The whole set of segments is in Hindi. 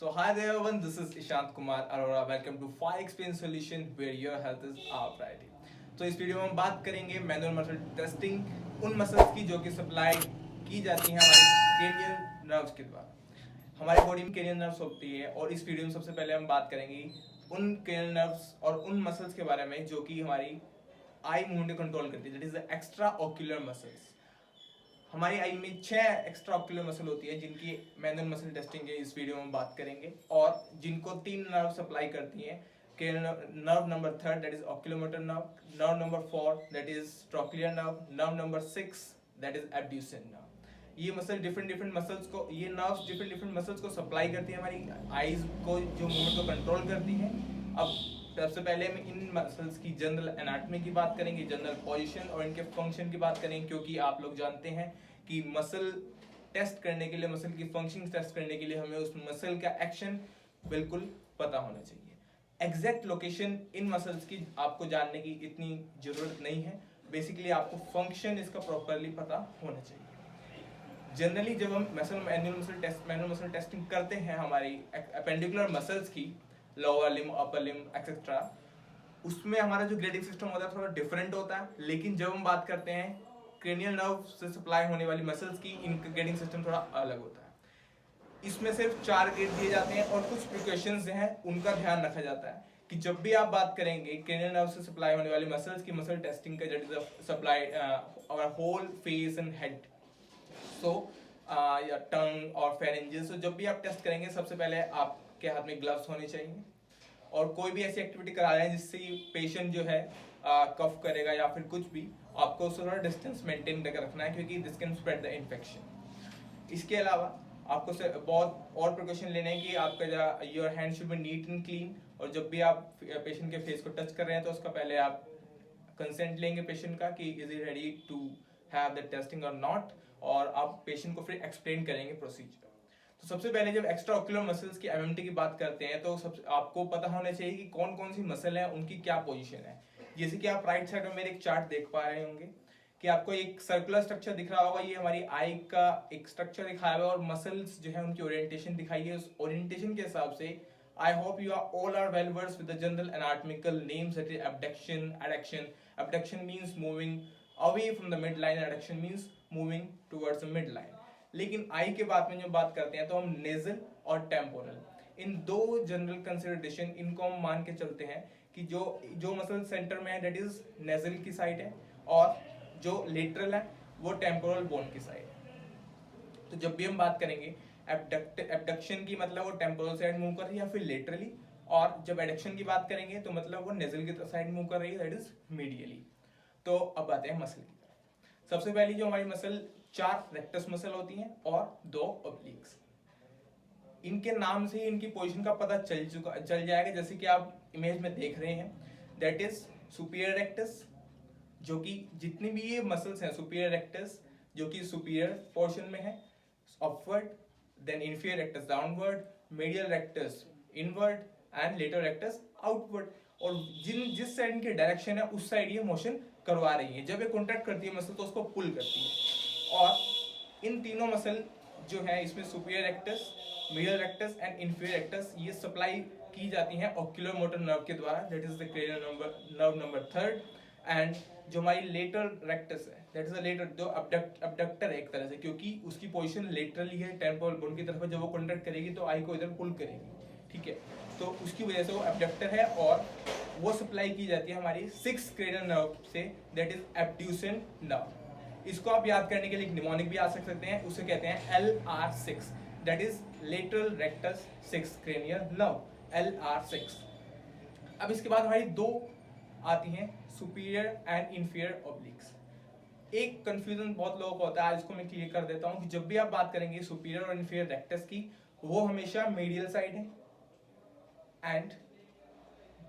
So hi there everyone, this is Ishant Kumar Arora. Welcome to Fire Experience Solution where your health is our priority. तो इस वीडियो में हम बात करेंगे मैनुअल मसल टेस्टिंग उन मसल्स की जो कि सप्लाई की जाती हैं हमारे क्रेनियल नर्व्स के द्वारा। हमारी बॉडी में क्रेनियल नर्व्स होती है और इस वीडियो में सबसे पहले हम बात करेंगे उन क्रेनियल नर्व्स और उन मसल्स के बारे में जो कि हमारी आई मूवमेंट को कंट्रोल करती है, that is the extra ocular muscles. हमारी आई में 6 एक्स्ट्रा ऑक्यूलर मसल होती है जिनकी मैनुअल मसल टेस्टिंग के इस वीडियो में बात करेंगे और जिनको 3 नर्व सप्लाई करती हैं। Nerve number 3 that is oculomotor nerve, nerve number 4 that is trochlear nerve, nerve number 6 that is abducens nerve. ये मसल डिफरेंट मसल्स को, ये नर्व्स डिफरेंट मसल्स को सप्लाई करती है, हमारी आईज को जो मूवमेंट को कंट्रोल करती है। अब सबसे पहले हम इन मसल्स की जनरल एनाटॉमी की बात करेंगे, जनरल पोजीशन और इनके फंक्शन की बात करेंगे, क्योंकि आप लोग जानते हैं कि मसल टेस्ट करने के लिए, मसल की फंक्शन टेस्ट करने के लिए हमें उस मसल का एक्शन बिल्कुल पता होना चाहिए। एग्जैक्ट लोकेशन इन मसल्स की आपको जानने की इतनी जरूरत नहीं है, बेसिकली आपको फंक्शन इसका प्रॉपरली पता होना चाहिए। जनरली जब हम मैनुअल मसल टेस्टिंग करते हैं हमारी एपेंडिकुलर मसल्स की, लोअर लिम, अपर लिम एक्सेट्रा, उसमें हमारा जो ग्रेडिंग सिस्टम होता है थोड़ा डिफरेंट होता है। लेकिन जब हम बात करते हैं क्रेनियल नर्व से सप्लाई होने वाली मसल्स की, इनका ग्रेडिंग सिस्टम थोड़ा अलग होता है। इसमें सिर्फ 4 ग्रेड दिए जाते हैं और कुछ प्रिकॉशंस हैं उनका ध्यान रखा जाता है कि जब भी आप बात करेंगे क्रेनियल नर्व से सप्लाई होने वाली मसल्स की मसल टेस्टिंग का, that is supply our whole face and head, so या टंग और फेरेंजेस। तो जब भी आप टेस्ट करेंगे सबसे पहले आपके हाथ में ग्लव्स होने चाहिए और कोई भी ऐसी एक्टिविटी करा रहे हैं जिससे पेशेंट जो है कफ करेगा या फिर कुछ भी, आपको उससे थोड़ा डिस्टेंस मेंटेन करके रखना है क्योंकि this can spread the infection. इसके अलावा आपको बहुत और प्रिकॉशन लेने हैं कि आपका your hand should be neat and clean, और जब भी आप पेशेंट के फेस को टच कर रहे हैं तो उसका पहले आप कंसेंट लेंगे पेशेंट का कि is he ready to have the testing और नॉट, और आप पेशेंट को फिर एक्सप्लेन करेंगे प्रोसीजर। तो सबसे पहले जब एक्स्ट्रा ऑक्यूलर मसल्स की एमएमटी की बात करते हैं तो आपको पता होना चाहिए कि कौन कौन सी मसल है, उनकी क्या पोजीशन है। जैसे कि आप राइट साइड में मेरे एक चार्ट देख पा रहे होंगे कि आपको एक सर्कुलर स्ट्रक्चर दिख रहा होगा, ये हमारी आई का एक स्ट्रक्चर दिखाया हुआ है और मसल्स जो है उनकी ओरिएंटेशन दिखाई है। उस ओरिएंटेशन के हिसाब से I hope you are all are well versed with the general anatomical names, that is abduction, adduction. Abduction means moving away from the mid line, adduction means moving towards the mid line. लेकिन आई के बाद में जब बात करते हैं तो हम नेजल और टेम्पोरल, इन दो जनरल कंसिडरेशन, इनको हम मान के चलते हैं कि जो मसल सेंटर में है दैट इज नेजल की साइड है और जो लेटरल है वो टेम्पोरल बोन की साइड है। तो जब भी हम बात करेंगे एब्डक्शन की, मतलब वो टेम्पोरल साइड मूव कर रही है या फिर लेटरली, और जब एडक्शन की बात करेंगे तो मतलब वो नेजल की साइड मूव कर रही है, दैट इज मीडियली। तो अब आते हैं मसल की तरफ। सबसे पहली जो हमारी मसल 4 रेक्टस मसल होती हैं और 2 ऑब्लिक्स। इनके नाम से इनकी पोजीशन का पता चल जाएगा, जैसे कि आप इमेज में देख रहे हैं, दैट इज सुपीरियर रेक्टस, जो कि जितनी भी ये मसल्स हैं, सुपीरियर रेक्टस जो कि सुपीरियर पोर्शन में है upward, then inferior rectus downward, medial rectus inward and lateral rectus outward. और जिस साइड इनकी डायरेक्शन है उस साइड ये मोशन करवा रही है। जब ये कॉन्ट्रैक्ट करती है मसल तो उसको पुल करती है। और इन तीनों मसल जो है इसमें superior rectus, medial rectus and inferior rectus, ये सप्लाई की जाती हैं ऑक्यूलर मोटर नर्व के द्वारा, that is the cranial nerve number 3। And जो हमारी लेटरल रेक्टस है, दैट इज द लेटर, जो अबडक्टर है एक तरह से, क्योंकि उसकी पोजीशन लेटरली है टेम्पोरल बोन की तरफ। जब वो कॉन्ट्रैक्ट करेगी तो आई को इधर पुल करेगी, ठीक है, तो उसकी वजह से वो अबडक्टर है और वो सप्लाई की जाती है हमारी 6 क्रेनियल नर्व से, दैट इज एब्ड्यूसन नर्व। इसको आप याद करने के लिए एक निमोनिक भी आ सकते हैं, उसे कहते हैं LR6, that is lateral rectus 6 cranial nerve, LR6। अब इसके बाद हमारी 2 आती हैं सुपीरियर एंड इंफीरियर ऑब्लिक्स। एक कंफ्यूजन बहुत लोगों को होता है, इसको मैं क्लियर कर देता हूं कि जब भी आप बात करेंगे सुपीरियर और इंफीरियर रेक्टस की, वो हमेशा मीडियल साइड है, एंड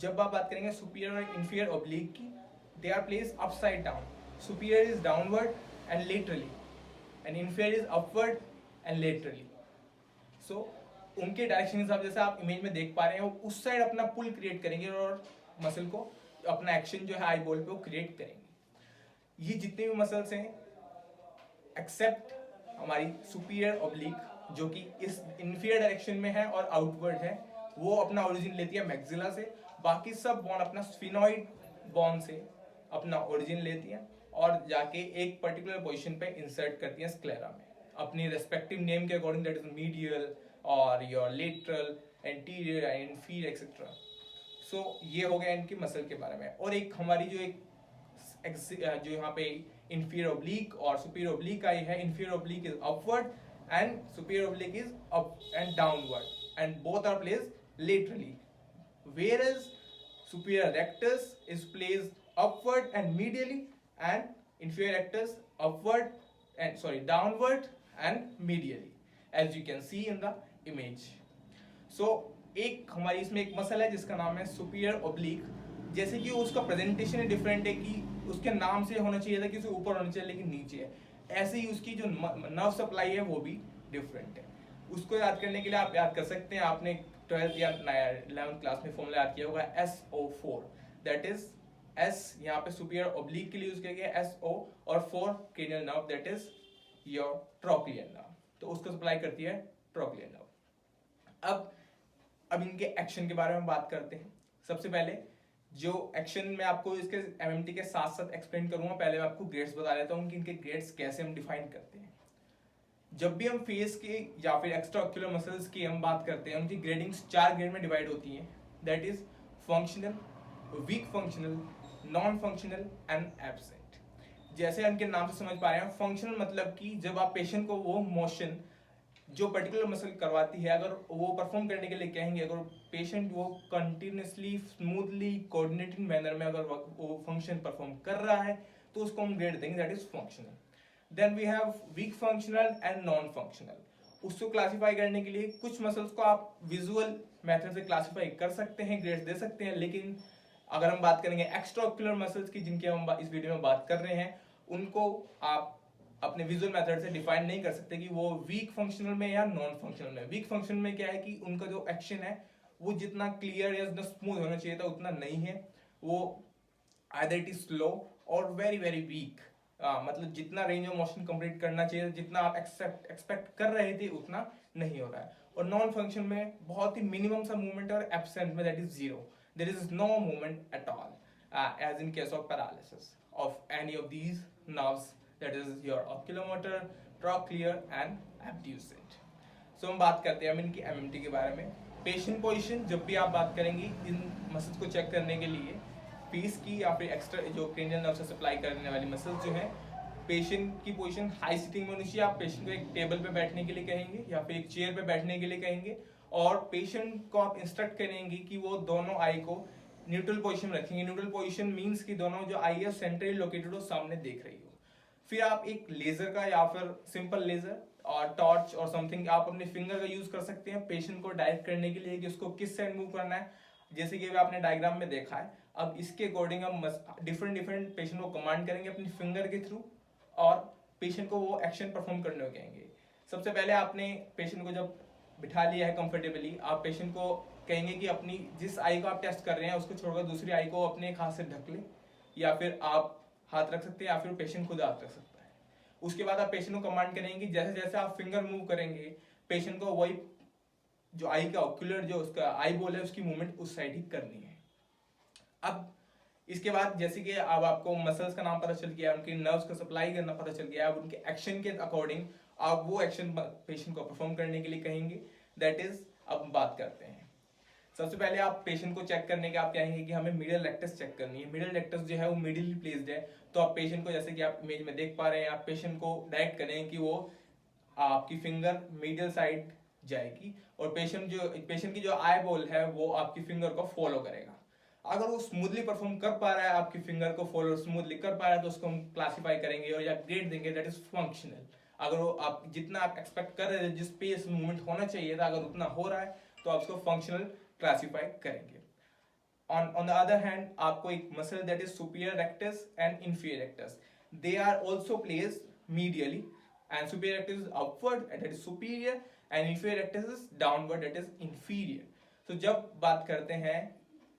जब आप बात करेंगे सुपीरियर और इंफीरियर ऑब्लिक की, they are placed upside down. Superior is downward and laterally and inferior is upward and laterally. So उनके डायरेक्शन के हिसाब, जैसे आप इमेज में देख पा रहे हैं, वो उस साइड अपना पुल क्रिएट करेंगे और मसल को अपना एक्शन जो है आई बॉल पे वो क्रिएट करेंगे। ये जितने भी मसल्स हैं एक्सेप्ट हमारी सुपीरियर ऑब्लिक, जो कि इस इंफीरियर डायरेक्शन में है और आउटवर्ड है, वो अपना ओरिजिन लेती है मैक्सिला से। बाकी सब बॉन अपना स्फिनॉइड बॉन से अपना ओरिजिन लेती हैं और जाके एक पर्टिकुलर पोजीशन पे इंसर्ट करती हैं स्क्लेरा में अपनी रेस्पेक्टिव नेम के अकॉर्डिंग, दैट इज मीडियल और your lateral, anterior and inferior etcetera. So ये हो गया इनकी मसल के बारे में। और एक हमारी जो यहाँ पे inferior oblique और superior oblique आई है, inferior oblique is upward and superior oblique is up and downward and both are placed laterally, whereas superior rectus is placed upward and medially and inferior rectus downward and medially, as you can see in the image. So एक हमारी इसमें एक मसल है जिसका नाम है सुपीरियर ओब्लिक। जैसे कि उसका प्रेजेंटेशन ही डिफरेंट है कि उसके नाम से होना चाहिए था कि उसे ऊपर होना चाहिए लेकिन नीचे है, ऐसे ही उसकी जो नर्व सप्लाई है वो भी डिफरेंट है। उसको याद करने के लिए आप याद कर सकते हैं, आपने 12th या 11th क्लास में फॉर्मूला याद किया होगा SO4, दैट इज S यहाँ पे सुपीरियर ओब्लिक के लिए यूज किया गया SO और 4 cranial nerve that is your trochlear nerve, तो उसको सप्लाई करती है ट्रोक्लियर नर्व। अब इनके एक्शन के बारे में बात करते हैं। सबसे पहले जो एक्शन मैं आपको इसके एमएमटी के साथ साथ एक्सप्लेन करूंगा, पहले मैं आपको ग्रेड्स बता देता हूँ कि इनके ग्रेड्स कैसे हम डिफाइन करते हैं। जब भी हम फेस के या फिर एक्स्ट्राऑक्यूलर मसल्स की हम बात करते हैं, उनकी ग्रेडिंग्स 4 ग्रेड में डिवाइड होती हैं, that is functional, weak functional, non functional and absent. जैसे उनके नाम से समझ पा रहे हैं, फंक्शनल मतलब कि जब आप पेशेंट को वो मोशन जो पर्टिकुलर मसल करवाती है अगर वो परफॉर्म करने के लिए कहेंगे, अगर पेशेंट वो कंटिन्यूसली स्मूथली कोऑर्डिनेटेड मैनर में अगर वो फंक्शन परफॉर्म कर रहा है तो उसको हम ग्रेड देंगे, that is functional. Then we have weak functional and non functional. उसको क्लासिफाई करने के लिए कुछ मसल्स को आप विजुअल मेथड से क्लासिफाई कर सकते हैं, ग्रेड्स दे सकते हैं, लेकिन अगर हम बात करेंगे एक्स्ट्राऑक्यूलर मसल्स की जिनकी हम इस वीडियो में बात कर रहे हैं, उनको आप अपने विजुअल मेथड से डिफाइन नहीं कर सकते कि वो वीक फंक्शनल में या नॉन फंक्शनल में। वीक फंक्शनल में क्या है कि उनका जो एक्शन है वो जितना क्लियर या जितना स्मूथ होना चाहिए था उतना नहीं है, वो आइदर इट इज स्लो और वेरी वेरी वीक, मतलब जितना रेंज ऑफ मोशन कंप्लीट करना चाहिए, जितना आप एक्सपेक्ट कर रहे थे उतना नहीं हो रहा है। और नॉन फंक्शन में बहुत ही मिनिमम सा मूवमेंट और एब्सेंट में that is zero, there is no movement at all, as in case of paralysis of any of these nerves, that is your oculomotor, trochlear and abducent. So हम बात करते हैं इनकी एमएमटी के बारे में। पेशेंट पोजीशन जब भी आप बात करेंगी इन मसल्स को चेक करने के लिए, फेस की या फिर एक्स्ट्रा जो क्रेनियल नर्व से सप्लाई करने वाली मसल्स जो है, पेशेंट की पोजीशन हाई सिटिंग में होनी चाहिए। आप पेशेंट को एक टेबल पे बैठने के लिए कहेंगे या फिर एक चेयर पे बैठने के लिए कहेंगे और पेशेंट को आप इंस्ट्रक्ट करेंगे कि वो दोनों आई को न्यूट्रल पोजीशन में रखेंगे। न्यूट्रल पोजीशन मीन्स कि दोनों जो आई है सेंट्रली लोकेटेड हो, सामने देख रही हो। फिर आप एक लेजर का या फिर सिंपल लेजर और टॉर्च और समथिंग आप अपने फिंगर का यूज कर सकते हैं पेशेंट को डायरेक्ट करने के लिए कि उसको किस साइड मूव करना है, जैसे कि आपने डायग्राम में देखा है। अब इसके अकॉर्डिंग हम डिफरेंट पेशेंट को कमांड करेंगे अपनी फिंगर के थ्रू और पेशेंट को वो एक्शन परफॉर्म करने को कहेंगे। सबसे पहले आपने पेशेंट को जब बिठा लिया है कंफर्टेबली, आप पेशेंट को कहेंगे कि अपनी जिस आई को आप टेस्ट कर रहे हैं उसको छोड़कर दूसरी आई को अपने एक हाथ से ढक ले, या फिर आप हाथ रख सकते हैं या फिर पेशेंट खुद हाथ रख सकता है। उसके बाद आप पेशेंट को कमांड करेंगे जैसे जैसे आप फिंगर मूव करेंगे पेशेंट को वही जो आई का ऑक्यूलर जो उसका आई बॉल है उसकी मूवमेंट उस साइड ही करनी है। अब इसके बाद जैसे कि अब आपको मसल्स का नाम पता चल गया, उनकी नर्व्स का सप्लाई करना पता चल गया, अब उनके एक्शन के अकॉर्डिंग आप वो एक्शन पेशेंट को परफॉर्म करने के लिए कहेंगे, दैट इज अब बात करते हैं। सबसे पहले आप पेशेंट को चेक करने के आप कहेंगे कि हमें मीडियल रेक्टस चेक करनी है। मीडियल रेक्टस जो है वो मिडिली प्लेस्ड है, तो आप पेशेंट को जैसे कि आप इमेज में देख पा रहे हैं, आप पेशेंट को डायरेक्ट करें कि वो आपकी फिंगर मीडियल साइड जाएगी और पेशेंट की जो आई बॉल है वो आपकी फिंगर को फॉलो करेगा। अगर वो स्मूथली परफॉर्म कर पा रहा है, आपकी फिंगर को फॉलो स्मूथली कर पा रहा है, तो उसको हम क्लासीफाई करेंगे और या ग्रेड देंगे, दैट इज फंक्शनल। अगर वो आप जितना आप एक्सपेक्ट कर रहे थे, जिस पेस मूवमेंट होना चाहिए था, अगर उतना हो रहा है तो आप उसको फंक्शनल क्लासीफाई करेंगे। On the other hand, आपको एक muscle that is superior rectus and inferior rectus, they are also placed medially and superior rectus is upward and that is superior and inferior rectus is downward that is inferior. So जब बात करते हैं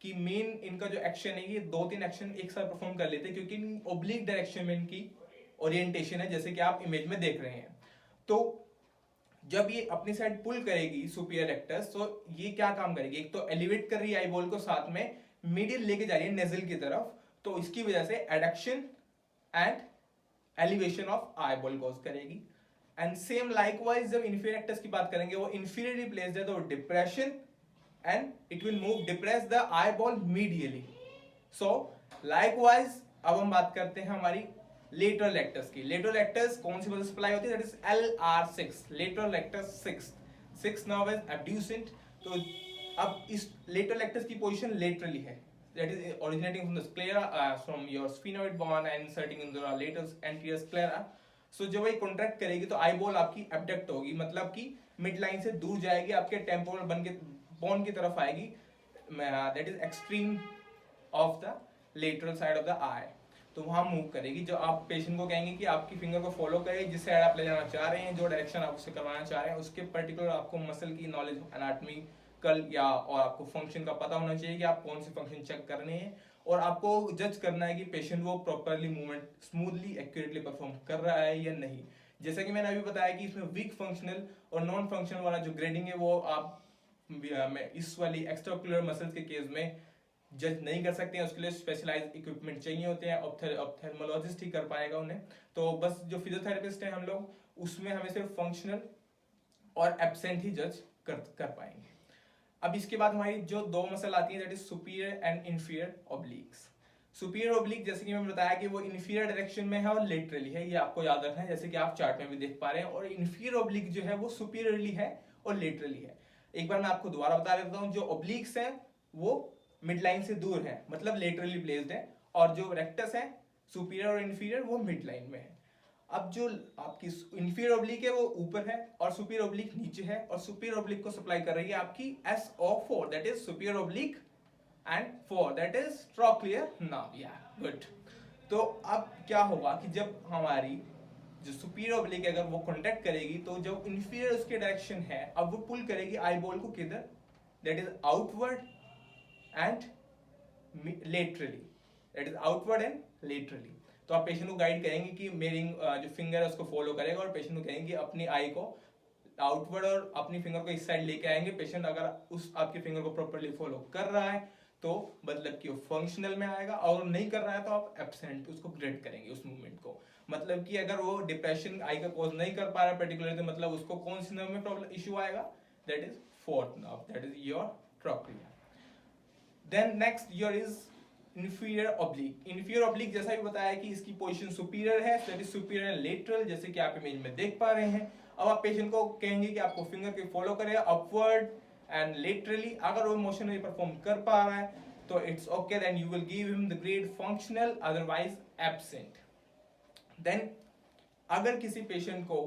कि मेन इनका जो एक्शन है ये 2-3 एक्शन एक साथ परफॉर्म कर लेते हैं क्योंकि ओब्लिक डायरेक्शन में इनकी ओरिएंटेशन है जैसे कि आप इमेज में देख रहे हैं। तो जब ये अपनी साइड पुल करेगी सुपीरियर रेक्टस, तो ये क्या काम करेगी, एक तो एलिवेट कर रही है आईबॉल को, साथ में मीडियल लेके जा रही है नेजल की तरफ, तो इसकी वजह से adduction and elevation of eyeball cause करेगी। एंड सेम लाइकवाइज जब इंफीरियर रेक्टस की बात करेंगे, वो इंफीरियरली प्लेस्ड है तो depression and it will move depress the eyeball medially. So likewise अब हम बात करते हैं हमारी लेटरल रेक्टस की। लेटरल रेक्टस कौन सी मसल सप्लाई होती है, that is LR6, lateral rectus 6 nerve is abducent. तो अब इस लेटरल रेक्टस की पोजीशन लेटरली है, that is originating from the sclera, from your sphenoid bone and inserting in the lateral anterior sclera. So जब ये कॉन्ट्रैक्ट करेगी तो आई बॉल आपकी एबडक्ट होगी, मतलब कि मिड लाइन से दूर जाएगी, आपके टेम्पोरल बन के बोन की तरफ आएगी, that is extreme of the lateral side of the eye, तो वहां मूव करेगी। जो आप पेशेंट को कहेंगे कि आपकी फिंगर को फॉलो करे, जिस साइड आप ले जाना चाह रहे हैं, जो डायरेक्शन आप उससे करवाना चाह रहे हैं, उसके पर्टिकुलर आपको मसल की नॉलेज, एनाटॉमी कल या और आपको फंक्शन का पता होना चाहिए कि आप कौन से फंक्शन चेक करने हैं, और आपको जज करना है कि पेशेंट वो properly movement smoothly accurately perform कर रहा है या नहीं। जैसा कि मैंने अभी बताया कि इसमें वीक फंक्शनल और नॉन फंक्शनल वाला जो ग्रेडिंग है वो आप इस वाली एक्स्ट्राओक्युलर मसल्स के केस में जज नहीं कर सकते हैं, उसके लिए स्पेशलाइज इक्विपमेंट चाहिए होते हैं, ऑप्थेल्मोलॉजिस्ट ही कर पाएगा उन्हें। तो बस जो फिजियोथेरेपिस्ट हैं हम लोग, उसमें हमें सिर्फ फंक्शनल और एब्सेंट ही जज कर पाएंगे। अब इसके बाद हमारी जो दो मसल आती है, that is superior and inferior ऑब्लिक्स। Superior oblique जैसे कि मैंने बताया कि वो इंफीरियर डायरेक्शन में है और लेटरली है, ये आपको याद रखना है, जैसे कि आप चार्ट में भी देख पा रहे हैं। और इंफीरियर ऑब्लिक जो है वो सुपीरियरली है और लेटरली है। एक बार मैं आपको दोबारा बता देता हूँ, जो ऑब्लिक्स हैं वो मिड लाइन से दूर है, मतलब लेटरली प्लेस्ड है, और जो रेक्टस है सुपीरियर और इंफीरियर वो मिड लाइन में है। अब जो आपकी इंफीरियर ऑब्लिक है वो ऊपर है और सुपीरियर ऑब्लिक नीचे है, और सुपीरियर ऑब्लिक को सप्लाई कर रही है आपकी SO4, that is superior oblique, and 4 that is trochlear nerve. या गुड। तो अब क्या होगा कि जब हमारी जो सुपीरियर ऑब्लिक अगर वो कॉन्टैक्ट करेगी, तो जो इंफीरियर उसके डायरेक्शन है, अब वो पुल करेगी आई बॉल को किधर, that is outward and laterally, that is outward and laterally. तो आप पेशेंट को गाइड करेंगे कि मेरी जो फिंगर है उसको फॉलो करेगा, और पेशेंट को कहेंगे अपनी आई को आउटवर्ड और अपनी फिंगर को इस साइड लेके आएंगे। पेशेंट अगर उस आपकी फिंगर को प्रॉपर्ली फॉलो कर रहा है तो मतलब कि वो फंक्शनल में आएगा, और नहीं कर रहा है तो आप एब्सेंट उसको ग्रेड करेंगे उस मूवमेंट को। मतलब कि अगर वो डिप्रेशन आई का कॉज नहीं कर पा रहा पर्टिकुलर, तो मतलब उसको कौन सी नर्व में प्रॉब्लम इशू आएगा, that is fourth nerve, that is your trochlea. Then next your is inferior oblique. Inferior oblique जैसा भी बताया कि इसकी पोजीशन सुपीरियर है, that is superior and lateral, जैसे कि आप इमेज में देख पा रहे हैं। अब आप पेशेंट को कहेंगे कि आपको फिंगर के फॉलो करें अपवर्ड एंड लेटरली। अगर वो मोशन में परफॉर्म कर पा रहा है तो it's okay, then you will give him the grade functional, otherwise absent. देन अगर किसी पेशेंट को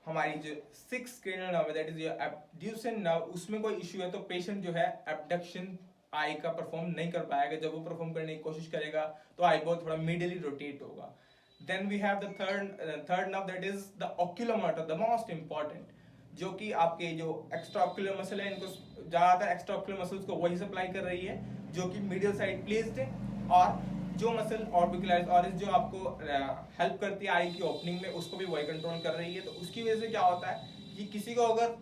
हमारी जो 6 क्रेनियल नर्व है, that is your abducent nerve, उसमें कोई इश्यू है, तो पेशेंट जो है एब्डक्शन आई का परफॉर्म नहीं कर पाएगा। जब वो परफॉर्म करने की कोशिश करेगा तो आई बॉल थोड़ा मिडली रोटेट होगा। Then we have the third nerve, that is the oculomotor, the most important, जो कि आपके जो एक्स्ट्रा ऑक्यूलर मसल है, इनको ज्यादातर एक्स्ट्रा ऑक्यूलर मसल्स को वही सप्लाई कर रही है, जो कि मीडियल साइड प्लेस्ड है। और जो मसल ऑर्बिकुलरिस और जो आपको हेल्प करती है आई की ओपनिंग में, उसको भी वही कंट्रोल कर रही है। तो उसकी वजह से क्या होता है कि किसी को अगर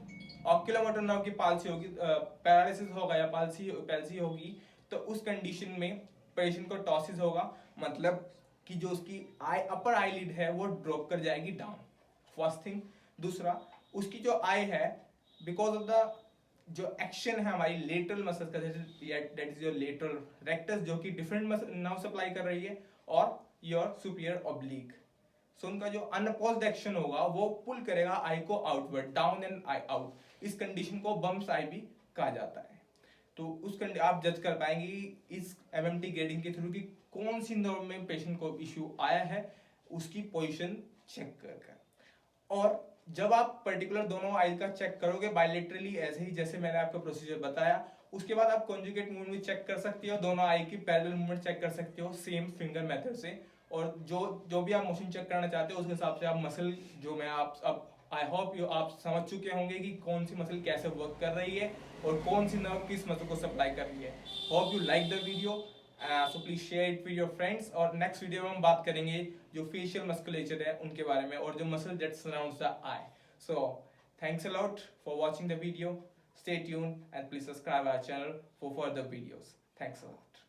ऑक्यूलोमोटर नर्व की पाल्सी होगी, पैरालिसिस होगा या पैल्सी होगी, तो उस कंडीशन में पेशेंट को टॉसिस होगा, मतलब कि जो उसकी आई अपर आईलिड है वो ड्रॉप कर जाएगी डाउन, फर्स्ट थिंग। दूसरा, उसकी जो आई है, बिकॉज ऑफ द जो एक्शन है हमारी लेटरल मसल का, that is your lateral rectus, जो कि डिफरेंट नर्व सप्लाई कर रही है, और योर सुपीरियर ऑब्लिक, सो उनका जो अनअपोज्ड एक्शन होगा वो पुल करेगा आई को outward, down and I out. इस कंडीशन को बम्प्स आई भी कहा जाता है। तो उस आप जज कर पाएंगे इस एमएमटी ग्रेडिंग के थ्रू कि कौन सी नर्व में पेशेंट को इश्यू आया है, उसकी पोजीशन चेक कर। और जब आप पर्टिकुलर दोनों आई का चेक करोगे बायलेटरली, ऐसे ही जैसे मैंने आपको प्रोसीजर बताया, उसके बाद आप कॉन्जुगेट मूवमेंट भी चेक कर सकते हो, दोनों आई की पैरेलल मूवमेंट चेक कर सकते हो सेम फिंगर मेथड से। और जो भी आप मोशन चेक करना चाहते हो उसके हिसाब से आप मसल, जो मैं आप अब आई होप यू आप समझ चुके होंगे कि कौन सी मसल कैसे वर्क कर रही है और कौन सी नर्व किस मसल को सप्लाई कर रही है। Hope you like the video, so please share it with your friends. और नेक्स्ट वीडियो में हम बात करेंगे जो फेशियल मस्कुलेचर है उनके बारे में, और जो muscle that surrounds the I. So thanks a lot for watching the video. Stay tuned and please subscribe our channel for further videos. Thanks a lot.